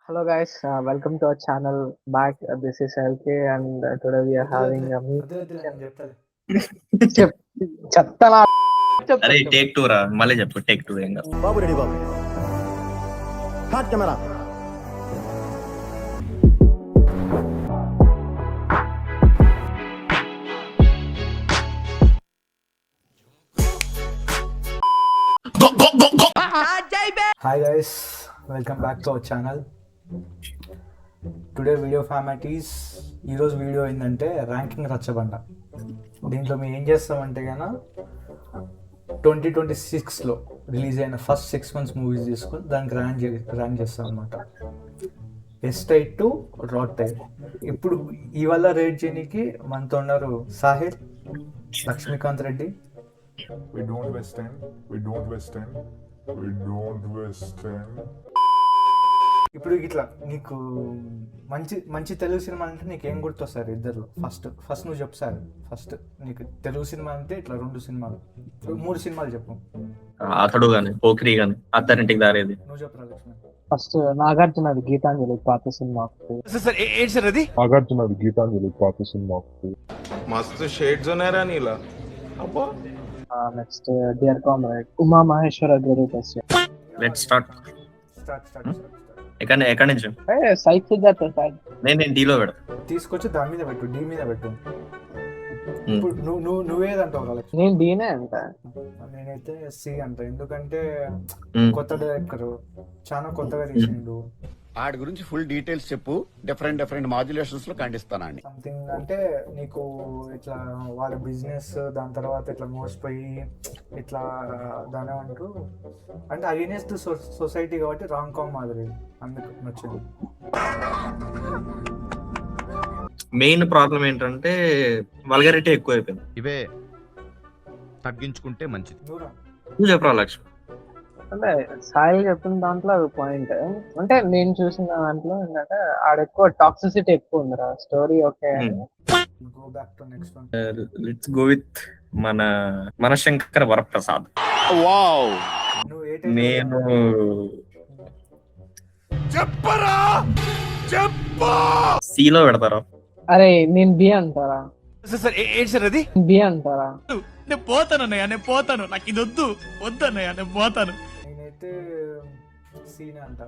Hello guys, welcome to our channel. Back, this is LK, and today we are having a meet. నేను చెప్తాను. చెప్తానా అరే take two రా, మళ్ళీ చెప్పు టేక్ టూ. ఏం కాదు. బాబు రెడీ బాబు హాట్ camera hi guys, welcome back to our channel. Today video format is, ఈరోజు వీడియో ఏంటంటే ర్యాంకింగ్ రచ్చబండ. దీంట్లో మేము ఏం చేస్తామంటే కన్నా 2026లో రిలీజ్ అయిన ఫస్ట్ 6 months మూవీస్ తీసుకొని దానికి ర్యాంక్ చేస్తాం అనమాట. ఎస్టైట్ టు రాట్ టైప్. ఇప్పుడు ఇవాళ రేట్ చేయడానికి మనతో ఉన్నారు Sahir, Lakshmikanth Reddy. We don't waste time. We don't waste time. We don't waste time. ఇప్పుడు ఇట్లా నీకు మంచి మంచి తెలుగు సినిమా అంటే నీకు ఏం గుర్తొస్తారు ఇద్దరు? ఫస్ట్ నువ్వు చెప్పు సార్. ఫస్ట్ నీకు తెలుగు సినిమా అంటే ఇట్లా 2 సినిమాలు 3 సినిమాలు చెప్పు. అతడు గాని, పోకిరి గాని, అత్తారింటికి దారేది. నువ్వు చెప్పరా లక్ష్మి. ఫస్ట్ నాగార్జునది గీతాంజలి పాత సినిమా. నాగార్జున గీతాంజలి పాత సినిమా. मस्त शेड्स ఉన్నాయి రా నీలా. అబ్బో next Dear Comrade Uma Maheshwara గురు తస్య. Let's start. స్టార్ట్ ఎక్కడి నుంచి? సైట్ సిద్ధార్థ సైడ్ నేను డీలో పెడతా. తీసుకొచ్చి దాని మీద పెట్టు, డి మీద పెట్టు. ఇప్పుడు నువ్వేదంటావు లక్ష్మి? నేను డీనే అంట. నేనైతే సి అంట. ఎందుకంటే మ్మ్. కొత్త డైరెక్టర్, చాలా కొత్తగా తీసిండు. ఆడి గురించి ఫుల్ డీటెయిల్స్ చెప్పు. డిఫరెంట్ మాడ్యులేషన్స్ లో ఖండిస్తానండి. సంథింగ్ అంటే నీకు ఇట్లా వాళ్ళ బిజినెస్, దాని తర్వాత ఇట్లా మోసపోయి ఇట్లా దాని ఏమంటారు అంటే అగైనెస్ట్ సొసైటీ కాబట్టి రాంగ్ కామ్ మాదిరి, అందుకు నచ్చింది. మెయిన్ ప్రాబ్లం ఏంటంటే వల్గారిటీ ఎక్కువ అయిపోయింది. ఇవే తగ్గించుకుంటే మంచిది. దూరం నువ్వు చెప్పరా లక్ష్మి. అంటే సాయి చెప్పిన దాంట్లో అది పాయింట్. అంటే నేను చూసిన దాంట్లో ఏంటంటే ఆడెక్కువ టాక్సిసిటీ ఎక్కువ ఉందిరా. Story okay. Go back to next one. Let's go with మన శంకర్ వరప్రసాద్. నువ్వు ఏ type నేను సిలో పెడతారా? అరే నేను బి అంటారా? బి అంటారా? నేనైతే సీన్ అంట.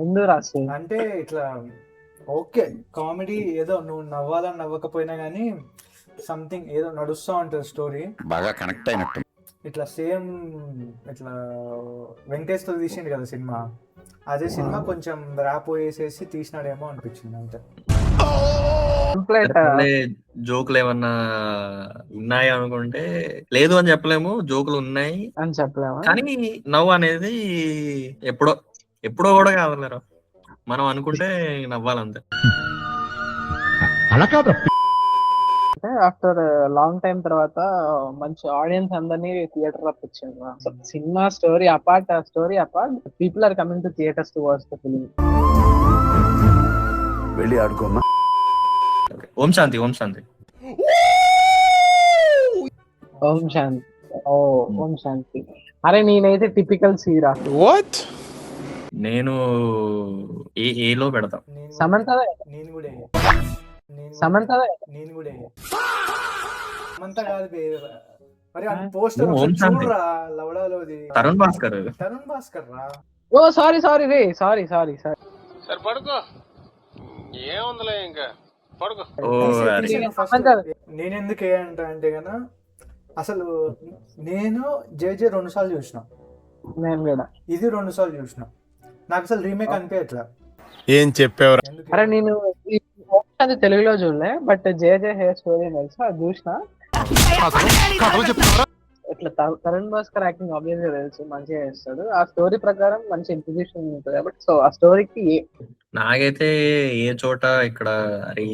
ఎందుకు రాసి అంటే ఇట్లా ఓకే కామెడీ, ఏదో నువ్వు నవ్వాలని నవ్వకపోయినా కానీ సంథింగ్ ఏదో నడుస్తూ ఉంటుంది స్టోరీ. బాగా కనెక్ట్ అయినట్టు. ఇట్లా సేమ్ ఇట్లా వెంకటేష్ తో తీసిండు కదా సినిమా, అదే సినిమా కొంచెం ర్యాప్ వేసేసి తీసినాడేమో అనిపించింది అంతే. కంప్లీట్ జోకులు ఏమన్నా ఉన్నాయా అనుకుంటే లేదు అని చెప్పలేము. జోకులు ఉన్నాయి అని చెప్పలేమా? కానీ నవ్వు అనేది ఎప్పుడో కూడా కాదలేరా. మనం అనుకుంటే నవ్వాలంతే. అంటే ఆఫ్టర్ లాంగ్ టైం తర్వాత మంచి ఆడియన్స్ అందరినీ థియేటర్ రప్పించింది. Cinema story apart, people are coming to theatres to watch the film. వెళ్ళి ఆడుకోమ్మా. ఓం శాంతి. ఓం శాంతి. ఓం శాంతి. ఓం శాంతి. అరే నేనైతే టిపికల్ సీరా. నేను ఏలో పెడతా. సమంతదే. నేను కూడా సమంతదే. నేను కూడా సమంత కాదు పేరు. మరి ఆ పోస్టర్ ఓం శాంతి. చూడరా లవడాలోది. తరుణ్ భాస్కర్. తరుణ్ భాస్కర్ రా. ఓ సారీ రే, సారీ. సరే పడుకో, ఏముందిలే ఇంకా పడుకో. ఓ అరే. నేను ఎందుకు అంటే గనా అసలు నేను జేజే 2 సార్లు చూసిన, నేను కూడా. ఇది 2 సార్లు చూసిన. నాకు అసలు రీమేక్ అనిపించట్లా. ఏం చెప్పావురా? అరే నేను ఈ ఓం శాంతి తెలుగులో చూడలే, బట్ జేజే హెయిర్ స్టోరీ తెలుసు, అది చూసిన. ఇట్లా తరుణ్ భాస్కర్ యాక్టింగ్ ఆబ్వియస్ గా తెలుసు, మంచిగా చేస్తాడు. ఆ స్టోరీ ప్రకారం మంచి ఇంట్రడ్యూషన్ ఉంటుంది కాబట్టి సో ఆ స్టోరీకి నాకైతే ఏ చోట ఇక్కడ అరే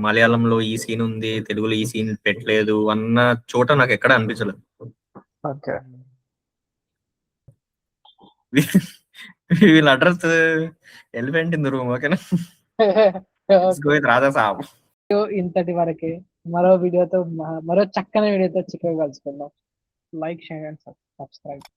మలయాళంలో ఈ సీన్ ఉంది, తెలుగులో ఈ సీన్ పెట్టలేదు అన్న చోట నాకు ఎక్కడ అనిపించలేదు. ఓకే. వీళ్ళ address elephant in the room. ఓకేనా? రాజా సాబ్. ఇంతటి వరకే. మరో చక్కని వీడియోతో చిక్కగా కలుసుకుందాం. Like, share and subscribe. Subscribe.